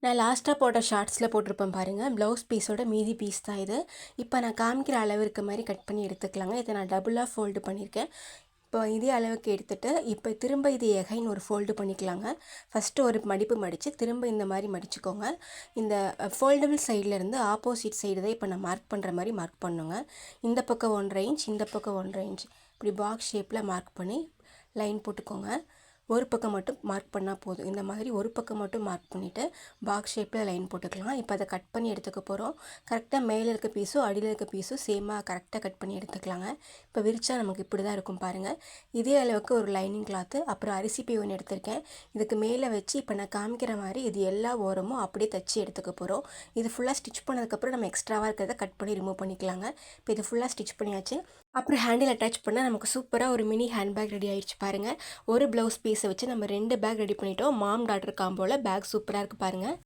நான் லாஸ்ட்டாக போட்ட ஷார்ட்ஸில் போட்டிருப்பேன் பாருங்கள், ப்ளவுஸ் பீஸோட மீதி பீஸ் தான் இது. இப்போ நான் காமிக்கிற அளவு இருக்க மாதிரி கட் பண்ணி எடுத்துக்கலாங்க. இதை நான் டபுளாக ஃபோல்டு பண்ணியிருக்கேன். இப்போ இதே அளவுக்கு எடுத்துகிட்டு இப்போ திரும்ப இது எகைன் ஒரு ஃபோல்டு பண்ணிக்கலாங்க. ஃபஸ்ட்டு ஒரு மடிப்பு மடித்து திரும்ப இந்த மாதிரி மடிச்சுக்கோங்க. இந்த ஃபோல்டபிள் சைட்லேருந்து ஆப்போசிட் சைடு தான் இப்போ நான் மார்க் பண்ணுற மாதிரி மார்க் பண்ணுங்க. இந்த பக்கம் 1.5 இன்ச், இந்த பக்கம் 1.5 இன்ச், இப்படி பாக்ஸ் ஷேப்பில் மார்க் பண்ணி லைன் போட்டுக்கோங்க. ஒரு பக்கம் மட்டும் மார்க் பண்ணால் போதும். இந்த மாதிரி ஒரு பக்கம் மட்டும் மார்க் பண்ணிவிட்டு பாக்ஸ் ஷேப்பில் லைன் போட்டுக்கலாம். இப்போ அதை கட் பண்ணி எடுத்துக்க போகிறோம். கரெக்டாக மேலே இருக்க பீஸும் அடியில் இருக்க பீஸும் சேமாக கரெக்டாக கட் பண்ணி எடுத்துக்கலாங்க. இப்போ விரிச்சா நமக்கு இப்படி தான் இருக்கும் பாருங்கள். இதே அளவுக்கு ஒரு லைனிங் கிளாத்து அப்புறம் அரிசி பை ஒன்று எடுத்திருக்கேன். இதுக்கு மேலே வச்சு இப்போ நான் காமிக்கிற மாதிரி இது எல்லா ஓரமும் அப்படியே தச்சு எடுத்துக்க போகிறோம். இது ஃபுல்லாக ஸ்டிச் பண்ணதுக்கப்புறம் நம்ம எக்ஸ்ட்ராவாக இருக்கிறத கட் பண்ணி ரிமூவ் பண்ணிக்கலாங்க. இப்போ இது ஃபுல்லாக ஸ்டிச் பண்ணியாச்சு. அப்புறம் ஹேண்டில் அட்டாச் பண்ணால் நமக்கு சூப்பராக ஒரு மினி ஹேண்ட் பேக் ரெடி ஆயிடுச்சு பாருங்கள். ஒரு ப்ளவுஸ் பீஸை வச்சு நம்ம 2 பேக் ரெடி பண்ணிட்டோம். மாம் டாட்டர் காம்போவில் பேக் சூப்பராக இருக்குது பாருங்கள்.